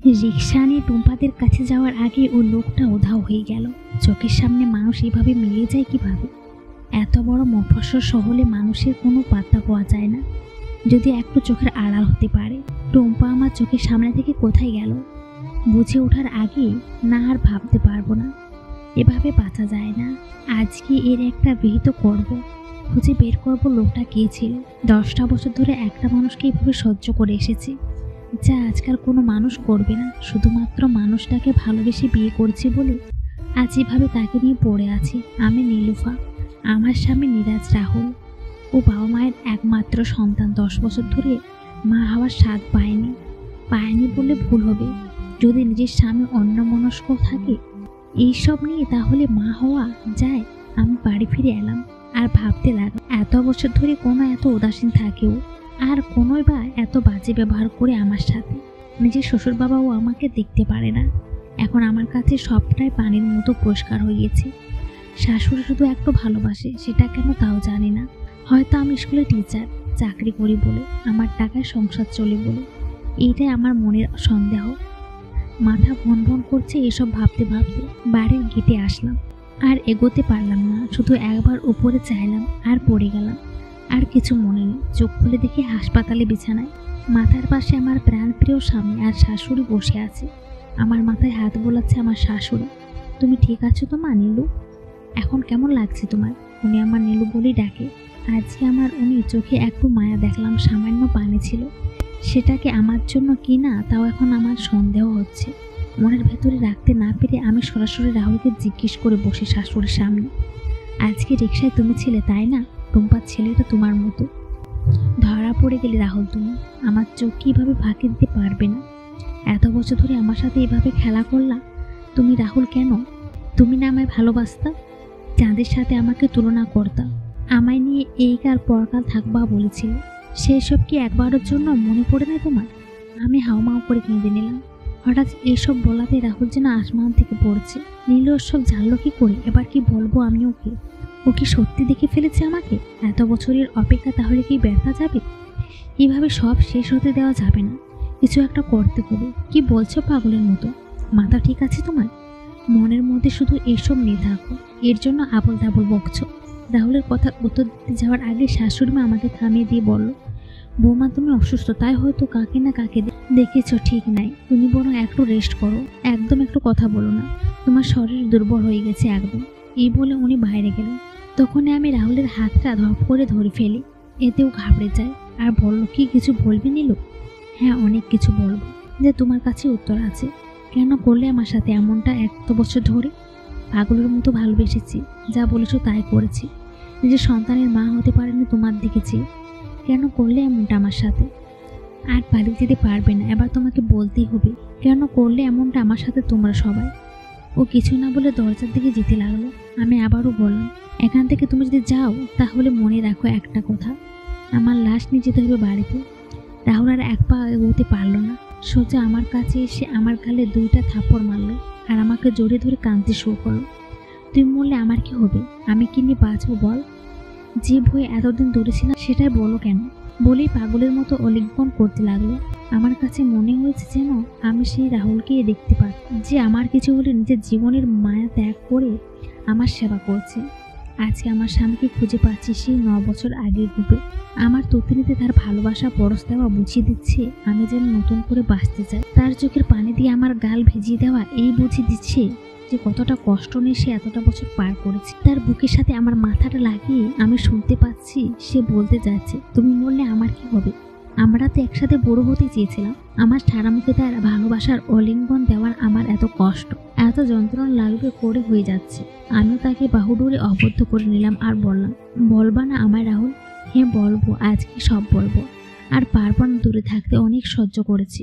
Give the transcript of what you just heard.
রিক্সা নিয়ে টুম্পাদের কাছে যাওয়ার আগে ও লোকটা উধাও হয়ে গেল। চোখের সামনে মানুষ এভাবে মিলে যায় কিভাবে? এত বড় মফস্বল শহরে মানুষের কোনো পাত্তা পাওয়া যায় না, যদি একটু চোখের আড়াল হতে পারে। টুম্পা আমার চোখের সামনে থেকে কোথায় গেল বুঝে ওঠার আগে না আর ভাবতে পারবো না। এভাবে বাঁচা যায় না। আজকে এর একটা বিহিত করব, খুঁজে বের করব লোকটা কে ছিল। 10টা বছর ধরে একটা মানুষকে এভাবে সহ্য করে এসেছি, যা আজকাল কোনো মানুষ করবে না। শুধুমাত্র মানুষটাকে ভালোবেসে বিয়ে করছি বলে আজ এভাবে তাকে নিয়ে পড়ে আছি। আমি নীলুফা, আমার স্বামী নিরাজ রাহুল। ও বাবা মায়ের একমাত্র সন্তান। 10 বছর ধরে মা হওয়ার স্বাদ পায়নি বলে ভুল হবে। যদি নিজের স্বামী অন্যমনস্ক থাকে এইসব নিয়ে, তাহলে মা হওয়া যায়। আমি বাড়ি ফিরে এলাম আর ভাবতে লাগলাম, এত বছর ধরে কোনো এত উদাসীন থাকেও আর কোনোই বা এত বাজে ব্যবহার করে আমার সাথে। নিজের শ্বশুর বাবাও আমাকে দেখতে পারে না। এখন আমার কাছে সবটাই পানির মতো পরিষ্কার হয়ে গেছে। শাশুড়ি শুধু একটু ভালোবাসে, সেটা কেন তাও জানি না। হয়তো আমি স্কুলে টিচার, চাকরি করি বলে, আমার টাকায় সংসার চলে বলে, এইটাই আমার মনের সন্দেহ। মাথা ভন ভন করছে এসব ভাবতে ভাবতে বাড়ির গেটে আসলাম। আর এগোতে পারলাম না, শুধু একবার উপরে চাইলাম আর পড়ে গেলাম। আর কিছু মনে নেই। চোখ খুলে দেখি হাসপাতালে বিছানায় মাথার পাশে আমার প্রাণপ্রিয় স্বামী আর শাশুড়ি বসে আছে। আমার মাথায় হাত বোলাচ্ছে আমার শাশুড়ি। তুমি ঠিক আছো তো মা? নীলু, এখন কেমন লাগছে তোমার? উনি আমার নীলু বলেই ডাকে। আজকে আমার উনি চোখে একটু মায়া দেখলাম, সামান্য পানি ছিল। সেটাকে আমার জন্য কি না তাও এখন আমার সন্দেহ হচ্ছে। মনের ভেতরে রাখতে না পেরে আমি সরাসরি রাহুলকে জিজ্ঞেস করে বসে শাশুড়ির সামনে, আজকে রিক্সায় তুমি ছিলে তাই না? টুম্পার ছেলেটা তোমার মতো। ধরা পড়ে গেলে রাহুল তুমি। আমার চোখ কিভাবে ফাঁকি দিতে পারবে না? এত বছর ধরে আমার সাথে এভাবে খেলা করলা তুমি রাহুল। কেন? তুমি না আমায় ভালোবাসতা, চাঁদের সাথে আমাকে তুলনা করতা, আমায় নিয়ে এই কাল পরকাল থাকবা বলেছিলে। সেই সব কি একবারের জন্য মনে পড়ে না তোমার? আমি হাউমাউ করে কেঁদে নিলাম। হঠাৎ এইসব বলাতে রাহুল যেন আসমান থেকে পড়ছে। নীলু সব জানলো কি করে? এবার কি বলবো আমি ওকে? ও কি সত্যি দেখে ফেলেছে আমাকে? এত বছরের অপেক্ষা তাহলে কি ব্যর্থ যাবে? এভাবে সব শেষ হতে দেওয়া যাবে না, কিছু একটা করতে হবে। কি বলছো পাগলের মতো? মাথা ঠিক আছে তোমার? মনের মধ্যে শুধু এসব নিয়ে থাকো, এর জন্য আবল তাবল বকছো। রাহুলের কথা উত্তর দিতে যাওয়ার আগে শাশুড়ি মা আমাকে থামিয়ে দিয়ে বলল, বৌমা তুমি অসুস্থ, তাই হয়তো কাকে না কাকে দেখেছো, ঠিক নাই। তুমি বরং একটু রেস্ট করো, একদম একটু কথা বলো না, তোমার শরীর দুর্বল হয়ে গেছে একদম। এই বলে উনি বাইরে গেলেন। তখনই আমি রাহুলের হাতটা ধপ করে ধরে ফেলি। এতেও ঘাবড়ে যায় আর বলল, কি কিছু বলবি নীলু? হ্যাঁ, অনেক কিছু বলবো, যে তোমার কাছে উত্তর আছে। কেন করলে আমার সাথে এমনটা এত বছর ধরে? পাগলের মতো ভালোবেসেছি, যা বলেছো তাই করেছি। নিজের সন্তানের মা হতে পারেনি তোমার দেখেছি। কেন করলে এমনটা আমার সাথে? আর পালিয়ে যেতে পারবে না, এবার তোমাকে বলতেই হবে কেন করলে এমনটা আমার সাথে তোমরা সবাই। ও কিছু না বলে দরজার দিকে যেতে লাগলো। আমি আবারও বললাম, এখান থেকে তুমি যদি যাও তাহলে মনে রাখো একটা কথা, আমার লাশ নিয়ে যেতে হবে বাড়িতে। রাহুল আর এক পা এগোতে পারলো না, সোজা আমার কাছে এসে আমার গালে 2টা থাপ্পড় মারলো আর আমাকে জড়িয়ে ধরে কাঁদতে শুরু করলো। তুই মরলে আমার কি হবে? আমি কি নিয়ে বাঁচবো বল? যে ভয়ে এতদিন দূরে ছিলাম সেটাই বলো কেন? বলেই পাগলের মতো অলিঙ্গন করতে লাগলো। আমার কাছে মনে হয়েছে যেন আমি সেই রাহুলকে দেখতে পাচ্ছি, যে আমার কিছু হলে নিজের জীবনের মায়া ত্যাগ করে আমার সেবা করছে। আজকে আমার স্বামীকে খুঁজে পাচ্ছি সেই 9 বছর আগের রূপে। আমার ততিনীতে তার ভালোবাসা পরশ দেওয়া বুঝিয়ে দিচ্ছে আমি যেন নতুন করে বাঁচতে চাই। তার চোখের পানি দিয়ে আমার গাল ভিজিয়ে দেওয়া এই বুঝিয়ে দিচ্ছে যে কতটা কষ্ট নিয়ে সে এতটা বছর পার করেছে। তার বুকের সাথে আমার মাথাটা লাগিয়ে আমি শুনতে পাচ্ছি সে বলতে যাচ্ছে, তুমি মরলে আমার কি হবে? আমরা তো একসাথে বড় হতে চেয়েছিলাম। আমার সারা মুখে তার ভালোবাসার অলিঙ্গন দেওয়ার আমার এত কষ্ট, এত যন্ত্রণা লাগবে করে হয়ে যাচ্ছে। আমিও তাকে বাহুডোরে আবদ্ধ করে নিলাম আর বললাম, বলবা না আমায় রাহুল? হ্যাঁ বলবো, আজকে সব বলবো। আর পারবো না দূরে থাকতে, অনেক সহ্য করেছি।